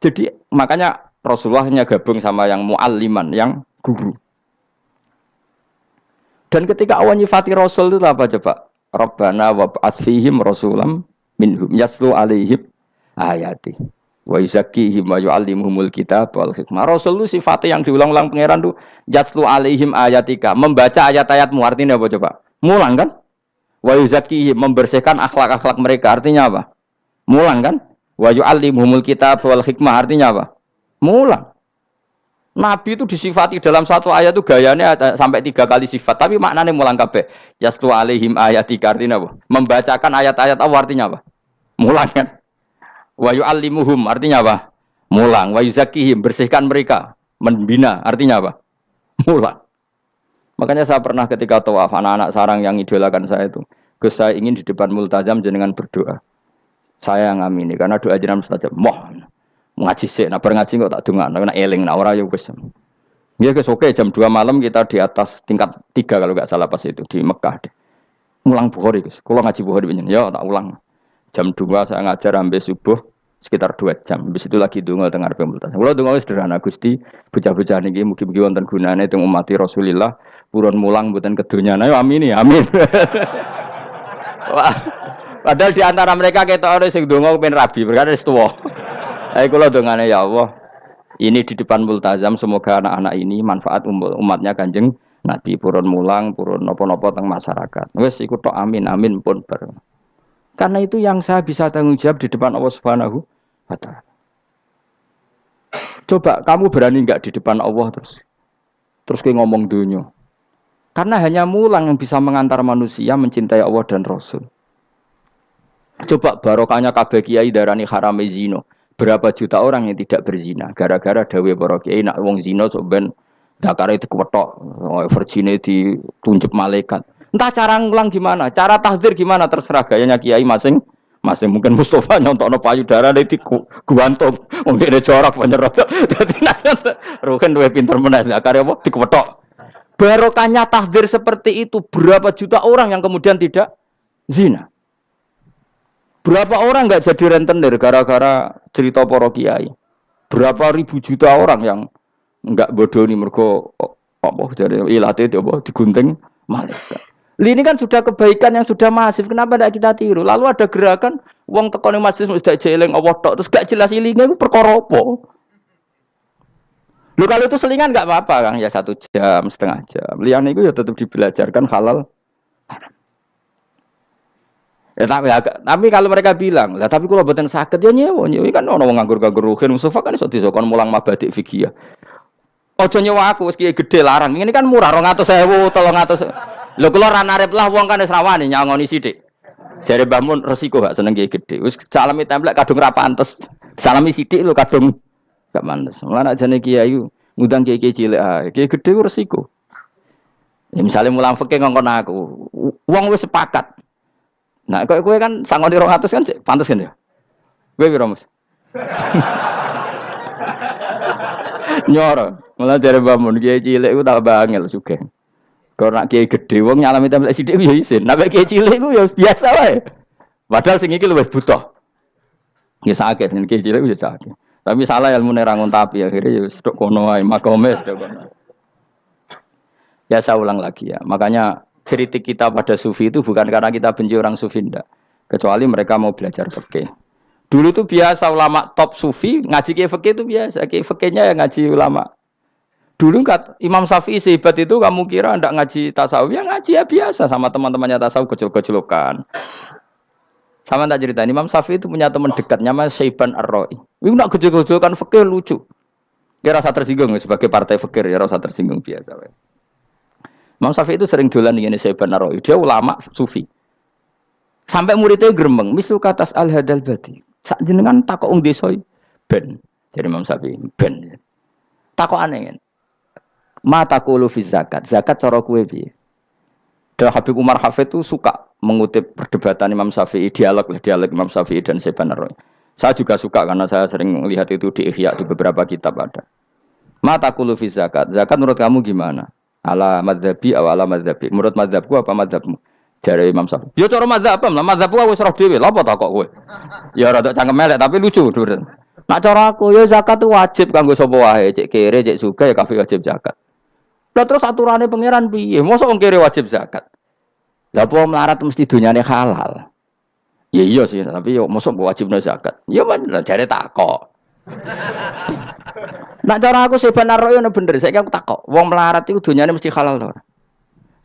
Jadi makanya Rasulullah hanya gabung sama yang mualliman, yang guru. Dan ketika awan nyifati Rasul itu apa coba? Rabbana wab'ats fihim rasulam minhum yaslu alaihim ayati wa yuzakkihim wa yu'allimuhumul kitab wal hikmah. Rasul itu sifatnya yang diulang-ulang pangeran itu yaslu alaihim ayatika, membaca ayat-ayatmu. Artinya apa coba? Mulang kan? Wa yuzakkihim, membersihkan akhlak-akhlak mereka. Artinya apa? Mulang kan? Wa yu'allimuhumul kitab wal hikmah. Artinya apa? Mulang. Nabi itu disifati dalam satu ayat itu gayanya sampai 3 kali sifat, tapi maknanya mulang kabeh. Yaslu alaihim ayatika artinya apa? Membacakan ayat-ayat Allah artinya apa? Mulang kan? Wa yu'allimuhum artinya apa? Mulang. Wa yuzakkihim, bersihkan mereka, membina artinya apa? Mulang. Makanya saya pernah ketika tawaf anak-anak sarang yang idolakan saya itu, Gus saya ingin di depan multazam jenengan berdoa. Saya yang amini karena doa jenengan mustajab. Ngaji sih, nah ngaji kok tak dengar, nah eling, nah orang yang bisa. Ya guys, oke jam 2 malam kita di atas tingkat 3 kalau nggak salah pas itu di Mekah deh. Ulang Bukhari guys, kalau ngaji Bukhari begini, ya tak ulang. Jam 2 saya ngajar sampai subuh sekitar 2 jam. Habis itu lagi dengar pemultasan. Kalau dengar sederhana Gusti, bocah-bocah niki mugi-mugi wonten gunane teng umati Rasulillah, purun mulang mboten kedunya. Nah, amin ya, amin. Wah, padahal di antara mereka kita orang sing donga pengen rabi, berkata wis tuwa. Ayo kalau dongane ya Allah, ini di depan multazam semoga anak-anak ini manfaat umatnya Kanjeng Nabi purun mulang, purun nopo-nopo teng masyarakat. Wes ikut tok amin amin pun bar. Karena itu yang saya bisa tanggung jawab di depan Allah Subhanahu wa taala. Coba kamu berani enggak di depan Allah terus kayak ngomong dunia. Karena hanya mulang yang bisa mengantar manusia mencintai Allah dan Rasul. Coba barokahnya kabeh kiai darani harame zina. Berapa juta orang yang tidak berzina gara-gara dawe para kiai nak wong zina sok ben dakare dikwetok, virgine ditunjuk malaikat. Entah cara ngulang gimana, cara tahdzir gimana terserah gayanya kiai masing masing mungkin Mustafa nyontokno payudara nek diguantung wong dene jorok penyerot. Dadi Ruhin luwih pinter meneh dakare apa dikwetok. Barokahnya tahdzir seperti itu berapa juta orang yang kemudian tidak zina. Berapa orang nggak jadi rentenir gara-gara cerita para kiai. Berapa ribu juta orang yang nggak bodoh nih mergo apa jadi ilate itu apa digunting malaikat. Ini kan sudah kebaikan yang sudah masif. Kenapa tidak kita tiru? Lalu ada gerakan wong tekone masjid sudah jeleng Allah tok terus gak jelas ilinge itu perkara apa? Lu kalau itu selingan nggak apa-apa Kang ya 1 jam, setengah jam. Liyane itu ya tetap dibelajarkan halal. Ya, tapi kalau mereka bilang, lah tapi kalau buatan sakit ya nyewa kan orang nganggur-nganggur Ruhin Mustafa kan iso disokon mulang mabadik fikih. Ojo nyewa aku wis kiye gede larang. Ini kan murah 200.000, 300. Lho kula ra narep lah wong kan wis rawani nyangoni sithik. Jare Mbah Mun resiko gak seneng kiye gede. Wis salami templek kadung ra pantes. Salami sithik lho kadung gak pantes. Mulane jane kiai ngundang kiai cilik ae. Kiai gede ku resiko. Ya misale mulang fikih ngongkon aku. Wong wis sepakat. Nah, kowe kan sangoni 200 kan pantes kan ya? Kowe piro, Mas? Nyoro, malah jare bangun kiai cilik ku tak bangel sugih. Kok nak kiai gedhe wong nyalami templek sithik ya isin. Nek kiai cilik ku ya biasa wae. Padahal sing iki luwih butuh. Ya sakit nek kiai cilik ya sakit. Tapi salah ilmune ra ngontapi akhirnya ya wis tok kono wae makome wis tok kono. Ya saya ulang lagi ya. Makanya kritik kita pada sufi itu bukan karena kita benci orang sufi enggak. Kecuali mereka mau belajar fikih. Dulu tuh biasa ulama top sufi ngaji kiai fikih itu biasa. Kiai fikihnya yang ngaji ulama. Dulu kan Imam Syafi'i sehebat itu kamu kira enggak ngaji tasawuf ya ngaji ya biasa sama teman-temannya tasawuf gejol-gejolokan. Sama tak ceritain Imam Syafi'i itu punya teman dekat namanya Syaiban Ar-Ra'i. Ini enggak gejol-gejolokan fikih lucu. Kira rasa tersinggung sebagai partai fikih ya rasa tersinggung biasa. Imam Syafi'i itu sering dolan dengan Syaiban Ar-Ra'i. Dia ulama sufi. Sampai muridnya gremeng, mislu katas al-hadal badi. Sak jenengan takok wong desa ben. Jadi Imam Syafi'i ben. Takok aneh kan. Ma taqulu fi zakat. Zakat cara kowe piye? Dan Habib Umar Hafid itu suka mengutip perdebatan Imam Syafi'i, dialog Imam Syafi'i dan Syaiban Ar-Ra'i. Saya juga suka karena saya sering melihat itu di Ihya di beberapa kitab ada. Ma taqulu fi zakat. Zakat menurut kamu gimana? Ala madzhabi aw ala madzhabi. Menurut madzhabku apa madzhabmu? Jare Imam Syafi'i. Ya cara madzhab apa? Madzhabku wis roh dhewe. Lha apa tak kok kowe? Ya rada cangkem elek tapi lucu, Dur. Nak cara aku ya zakat itu wajib kanggo sapa wae, cek kere, cek sugih ya kabeh wajib zakat. Lah terus aturane pangeran piye? Mosok wong kere wajib zakat. Lah apa melarat mesti dunyane halal. Ya iya sih, tapi yo mosok wajibna zakat. Ya jare tak kok. Nak cara aku Syaiban Ar-Ra'i ono bener, saiki aku takok, wong melarat iku dunyane mesti halal to ora?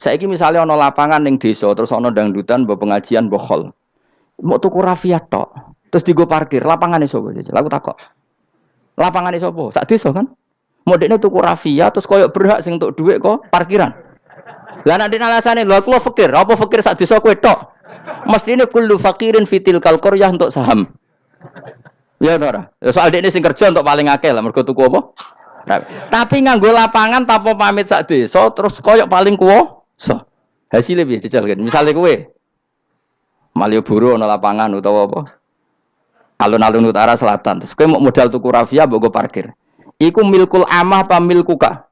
Saiki misale ana lapangan ning desa terus ana dangdutan mbok pengajian mbok khol. Mbok tuku rafiat tok, terus digo parkir, lapangane sapa? Aku takok. Lapangane sapa? Sak desa kan? Modekne tuku rafiat terus koyo berhak sing entuk dhuwit kok parkiran. Lah nek alasane lho aku fakir, apa fakir sak desa kowe tok? Mestine kullu faqirin fitil qaryah untuk saham. Ya ora. Soal dekne sing kerja untuk paling akeh lah mergo tuku apa? Tapi nganggo lapangan tanpa pamit sak desa terus koyok paling kuwasa. Hasilnya piye jajal kan. Misale kowe Malioboro ana lapangan utawa apa? Alun-alun utara selatan. Terus kowe mau modal tuku rafia mbok go parkir. Iku milkul amah apa milkuka?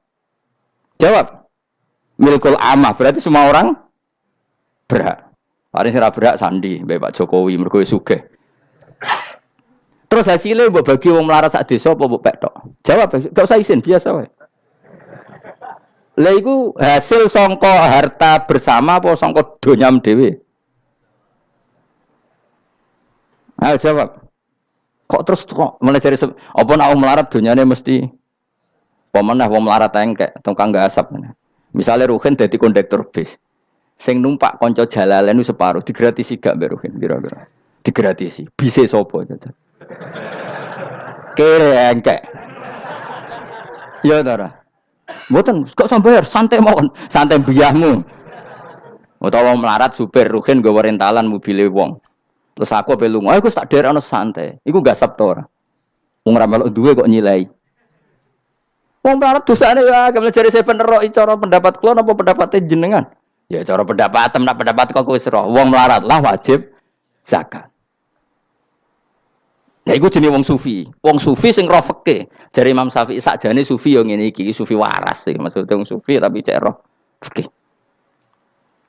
Jawab. Milkul amah berarti semua orang berhak. Paling sing ra berhak sandi mbek Pak Jokowi mergo sugih. Terus hasilnya mbok bagi wong melarat sak desa apa mbok pek tok? Jawab, gak usah izin, biasa wae. Lah iku hasil sangka harta bersama apa sangka donyam dhewe? Ayo jawab. Kok terus kok mulai dari apa nak wong melarat donyane mesti pemenah wong melarat engkek, tukang gak asap. Misalnya Ruhin dadi kondektur bis. Sing numpak kanca jalalen itu separuh digratisi gak mbek Ruhin kira-kira. Digratisi. Bise sapa gitu. Kere engkek. Ya ora. Mboten kok sampeyan santai mawon, santai biahmu. Utawa melarat supir Ruhin nggawa rentalan mobile wong. Terus aku pe lunga, aku tak derekno santai. Iku gak sabto ora. Wong ra melok duwe kok nyilai. Wong melarat dosane ya agak jare saya penerok cara pendapat kula napa pendapat jenengan? Ya cara pendapat nak pendapat kok wis roh. Wong melarat lah wajib zakat. Ya iku jenenge wong sufi. Wong sufi sing roh fikih. Jare Imam Syafi'i sakjane sufi yo ngene iki, sufi waras sih. Maksudnya wong sufi tapi cek roh fikih.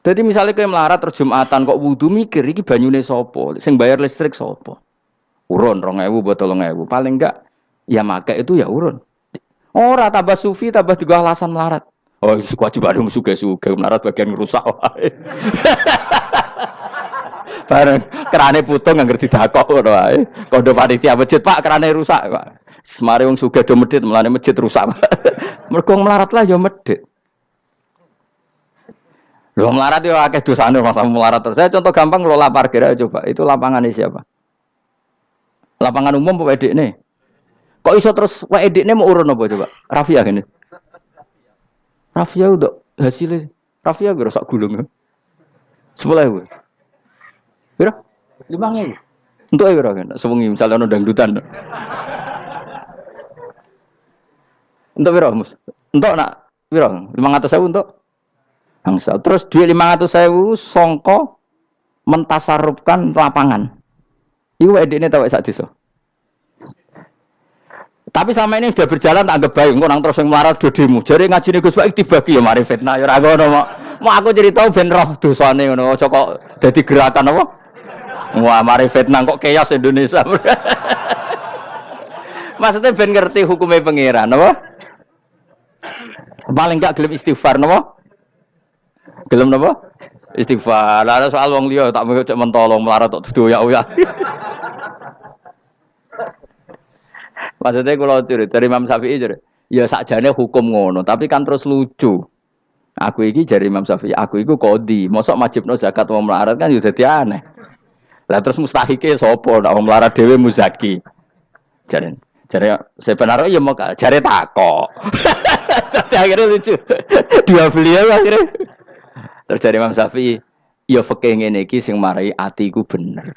Jadi misalnya kayak melarat terus Jumatan kok wudu mikir iki banyune sapa? Sing bayar listrik sapa? Urun 2.000 buat 3.000. Paling enggak ya make itu ya urun. Ora tambah sufi tambah juga alasan melarat. Oh, kewajiban suge-suge melarat bagian ngerusak wae. Bareng kerane putung nggak didakok ngono wae. Kondo panitia masjid, Pak, kerane rusak, Pak. Semare wong sugih do medhit, mulane masjid rusak. Mergo melarat lah ya medhit. Lho melarat yo akeh dosane masa melarat terus. Saya contoh gampang ngelola parkir aja coba. Itu lapangannya siapa? Lapangan umum apa edekne? Kok iso terus wae edekne mau urun apa coba? Rafia gini. Rafia udah hasilnya. Rafia gue sak gulung. 10.000. Pira? 5.000. Untuk ae pira kan? Sewengi misalnya ono dangdutan. Untuk pira, Mus? Untuk nak pira? 500.000 untuk angsal. Terus duit 500.000 songko mentasarrufkan lapangan. Iku edekne tau sak desa. Tapi sama ini sudah berjalan tak anggap baik. Engko nang terus yang melarat do demo. Jare ngajine Gus Baik dibagi ya mari fitnah ya ora ngono mau aku cerita ben roh dosane ngono. Aja kok dadi gerakan apa? Wah, mari fitnah kok chaos Indonesia. Maksudnya ben ngerti hukumnya pangeran apa? Paling enggak gelem istighfar napa? Gelem napa? Istighfar. Lah soal wong liya tak cek mentolong melarat tok doyak-oyak. Maksudnya kalau dari Imam Syafi'i ya sakjane hukum ngono, tapi kan terus lucu. Aku iki dari Imam Syafi'i, aku iku qadhi, mosok majibno zakat wong melarat kan ya dadi aneh. Lah terus mustahike sapa nek wong melarat dhewe muzaki. Jare sebenarnya ya mau jare takok. Dadi akhirnya lucu. Dua beliau akhirnya. Terus dari Imam Syafi'i, ya fikih ngene iki sing marai atiku bener.